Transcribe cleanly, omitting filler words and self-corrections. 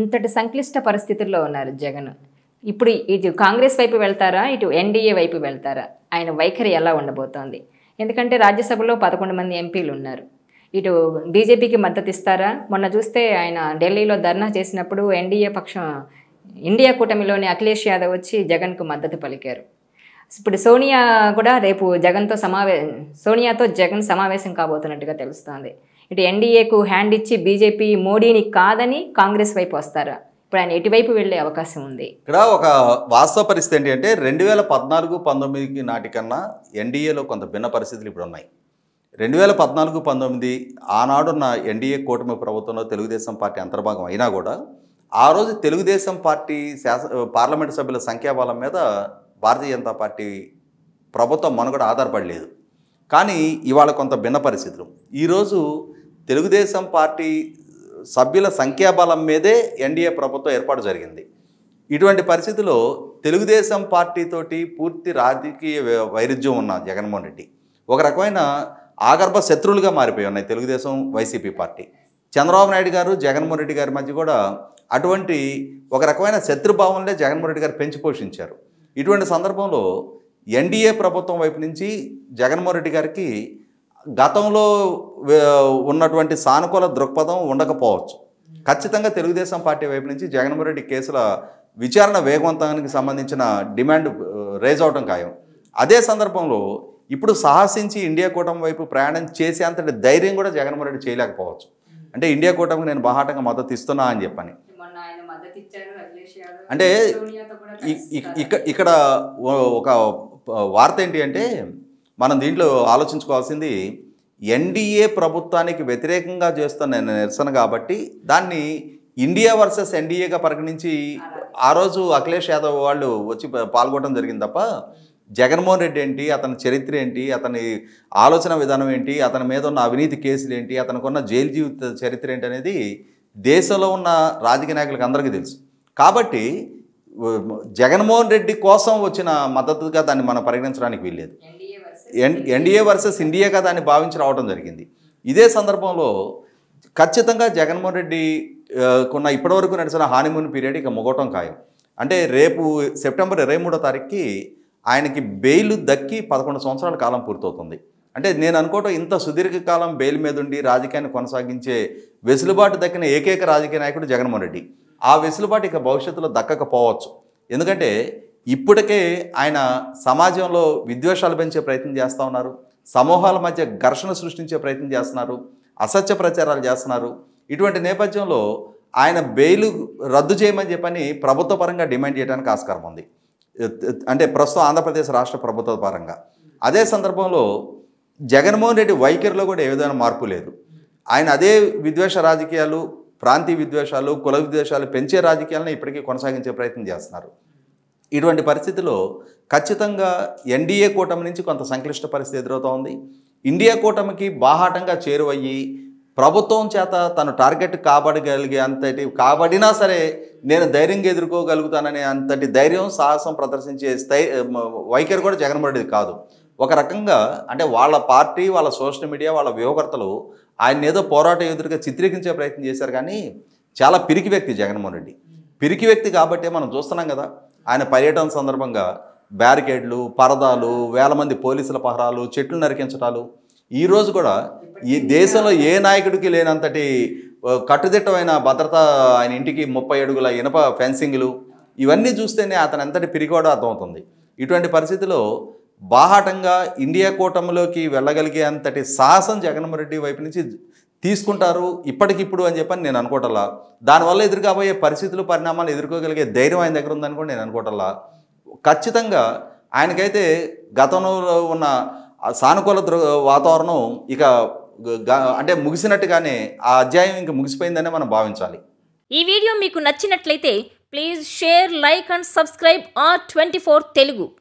ఇంతటి సంక్లిష్ట పరిస్థితుల్లో ఉన్నారు జగన్. ఇప్పుడు ఇటు కాంగ్రెస్ వైపు వెళ్తారా, ఇటు ఎన్డీఏ వైపు వెళ్తారా? ఆయన వైఖరి ఎలా ఉండబోతోంది? ఎందుకంటే రాజ్యసభలో 11 మంది ఎంపీలు ఉన్నారు. ఇటు బీజేపీకి మద్దతు ఇస్తారా? మొన్న చూస్తే ఆయన ఢిల్లీలో ధర్నా చేసినప్పుడు ఎన్డీఏ పక్షం ఇండియా కూటమిలోని అఖిలేష్ యాదవ్ వచ్చి జగన్కు మద్దతు పలికారు. ఇప్పుడు సోనియా కూడా రేపు సోనియాతో జగన్ సమావేశం కాబోతున్నట్టుగా తెలుస్తోంది. ఇటు ఎన్డీఏకు హ్యాండ్ ఇచ్చి బీజేపీ మోడీని కాదని కాంగ్రెస్ వైపు వస్తారా? ఇప్పుడు ఆయన ఎటువైపు వెళ్ళే అవకాశం ఉంది? ఇక్కడ ఒక వాస్తవ పరిస్థితి ఏంటి అంటే 2014-19 నాటికన్నా ఎన్డీఏలో కొంత భిన్న పరిస్థితులు ఇప్పుడు ఉన్నాయి. 2014-19 ఆనాడున్న ఎన్డీఏ కూటమి ప్రభుత్వంలో తెలుగుదేశం పార్టీ అంతర్భాగం అయినా కూడా ఆ రోజు తెలుగుదేశం పార్టీ పార్లమెంటు సభ్యుల సంఖ్యాబలం మీద భారతీయ జనతా పార్టీ ప్రభుత్వం మనుగడ ఆధారపడలేదు. కానీ ఇవాళ కొంత భిన్న పరిస్థితులు. ఈరోజు తెలుగుదేశం పార్టీ సభ్యుల సంఖ్యాబలం మీదే ఎన్డీఏ ప్రభుత్వం ఏర్పాటు జరిగింది. ఇటువంటి పరిస్థితిలో తెలుగుదేశం పార్టీతోటి పూర్తి రాజకీయ వైరుధ్యం ఉన్న జగన్మోహన్ రెడ్డి ఒక రకమైన ఆగర్భ శత్రువులుగా మారిపోయి ఉన్నాయి తెలుగుదేశం వైసీపీ పార్టీ. చంద్రబాబు నాయుడు గారు జగన్మోహన్ రెడ్డి గారి మధ్య కూడా అటువంటి ఒక రకమైన శత్రుభావంలో జగన్మోహన్ రెడ్డి గారు పెంచి పోషించారు. ఇటువంటి సందర్భంలో ఎన్డీఏ ప్రభుత్వం వైపు నుంచి జగన్మోహన్ రెడ్డి గారికి గతంలో ఉన్నటువంటి సానుకూల దృక్పథం ఉండకపోవచ్చు. ఖచ్చితంగా తెలుగుదేశం పార్టీ వైపు నుంచి జగన్మోహన్ రెడ్డి కేసుల విచారణ వేగవంతానికి సంబంధించిన డిమాండ్ రేజ్ అవడం ఖాయం. అదే సందర్భంలో ఇప్పుడు సాహసించి ఇండియా కూటమి వైపు ప్రయాణం చేసే అంతటి ధైర్యం కూడా జగన్మోహన్ రెడ్డి చేయలేకపోవచ్చు. అంటే ఇండియా కూటమికి నేను బాహాటంగా మద్దతు ఇస్తున్నా అని చెప్పని. అంటే ఇక్కడ ఒక వార్త ఏంటి అంటే మనం దీంట్లో ఆలోచించుకోవాల్సింది ఎన్డీఏ ప్రభుత్వానికి వ్యతిరేకంగా చేస్తున్న నిరసన కాబట్టి దాన్ని ఇండియా వర్సెస్ ఎన్డీఏగా పరిగణించి ఆ రోజు అఖిలేష్ యాదవ్ వాళ్ళు వచ్చి పాల్గొనడం జరిగింది తప్ప జగన్మోహన్ రెడ్డి ఏంటి, అతని చరిత్ర ఏంటి, అతని ఆలోచన విధానం ఏంటి, అతని మీద ఉన్న అవినీతి కేసులు ఏంటి, అతనికి ఉన్న జైలు జీవిత చరిత్ర ఏంటి అనేది దేశంలో ఉన్న రాజకీయ నాయకులకు అందరికీ తెలుసు. కాబట్టి జగన్మోహన్ రెడ్డి కోసం వచ్చిన మద్దతుగా దాన్ని మనం పరిగణించడానికి వీల్లేదు. ఎన్డీఏ వర్సెస్ ఇండియాగా దాన్ని భావించి రావడం జరిగింది. ఇదే సందర్భంలో ఖచ్చితంగా జగన్మోహన్ రెడ్డి కొన్న ఇప్పటివరకు నడిచిన హానీమూన్ పీరియడ్ ఇక ముగవటం ఖాయం. అంటే రేపు సెప్టెంబర్ 23వ తారీఖుకి ఆయనకి బెయిల్ దక్కి 11 సంవత్సరాల కాలం పూర్తవుతుంది. అంటే నేను అనుకోవటం ఇంత సుదీర్ఘకాలం బెయిల్ మీద ఉండి రాజకీయాన్ని కొనసాగించే వెసులుబాటు దక్కిన ఏకైక రాజకీయ నాయకుడు జగన్మోహన్ రెడ్డి. ఆ వెసులుబాటు ఇక భవిష్యత్తులో దక్కకపోవచ్చు. ఎందుకంటే ఇప్పటికే ఆయన సమాజంలో విద్వేషాలు పెంచే ప్రయత్నం చేస్తూ ఉన్నారు, సమూహాల మధ్య ఘర్షణ సృష్టించే ప్రయత్నం చేస్తున్నారు, అసత్య ప్రచారాలు చేస్తున్నారు. ఇటువంటి నేపథ్యంలో ఆయన బెయిల్ రద్దు చేయమని చెప్పని ప్రభుత్వ పరంగా డిమాండ్ చేయడానికి ఆస్కారం ఉంది. అంటే ప్రస్తుతం ఆంధ్రప్రదేశ్ రాష్ట్ర ప్రభుత్వ పరంగా. అదే సందర్భంలో జగన్మోహన్ రెడ్డి వైఖరిలో కూడా ఏ విధమైన మార్పు లేదు. ఆయన అదే విద్వేష రాజకీయాలు, ప్రాంతీయ విద్వేషాలు, కుల విద్వేషాలు పెంచే రాజకీయాలను ఇప్పటికీ కొనసాగించే ప్రయత్నం చేస్తున్నారు. ఇటువంటి పరిస్థితిలో ఖచ్చితంగా ఎన్డీఏ కూటమి నుంచి కొంత సంక్లిష్ట పరిస్థితి ఎదురవుతూ ఉంది. ఇండియా కూటమికి బాహాటంగా చేరువయ్యి ప్రభుత్వం చేత తను టార్గెట్ కాబడగలిగే అంతటి కాబడినా సరే నేను ధైర్యంగా ఎదుర్కోగలుగుతాననే అంతటి ధైర్యం, సాహసం ప్రదర్శించే వైఖరి కూడా జగన్మోహన్ రెడ్డి కాదు. ఒక రకంగా అంటే వాళ్ళ పార్టీ, వాళ్ళ సోషల్ మీడియా, వాళ్ళ వ్యూహకర్తలు ఆయన ఏదో పోరాట యోధుడిగా చిత్రీకరించే ప్రయత్నం చేశారు. కానీ చాలా పిరికి వ్యక్తి జగన్మోహన్ రెడ్డి. పిరికి వ్యక్తి కాబట్టి మనం చూస్తున్నాం కదా, ఆయన పర్యటన సందర్భంగా బ్యారికేడ్లు, పరదాలు, వేల మంది పోలీసుల పహరాలు, చెట్లు నరికించటాలు. ఈరోజు కూడా ఈ దేశంలో ఏ నాయకుడికి లేనంతటి కట్టుదిట్టమైన భద్రత, ఆయన ఇంటికి 30 అడుగుల ఇనప ఫెన్సింగ్లు, ఇవన్నీ చూస్తేనే అతను ఎంతటి పిరికోడో అర్థమవుతుంది. ఇటువంటి పరిస్థితిలో బాహాటంగా ఇండియా కూటమిలోకి వెళ్ళగలిగే అంతటి సాహసం జగన్మోహన్ రెడ్డి వైపు నుంచి తీసుకుంటారు ఇప్పటికిప్పుడు అని చెప్పని నేను అనుకోవటల్లా. దానివల్ల ఎదురుకాబోయే పరిస్థితులు, పరిణామాలు ఎదుర్కోగలిగే ధైర్యం ఆయన దగ్గర ఉందని కూడా నేను అనుకోవటల్లా. ఖచ్చితంగా ఆయనకైతే గతంలో ఉన్న సానుకూల వాతావరణం ఇక అంటే ముగిసినట్టుగానే ఆ అధ్యాయం ఇంక ముగిసిపోయిందనే మనం భావించాలి. ఈ వీడియో మీకు నచ్చినట్లయితే please share, like and subscribe R24 Telugu.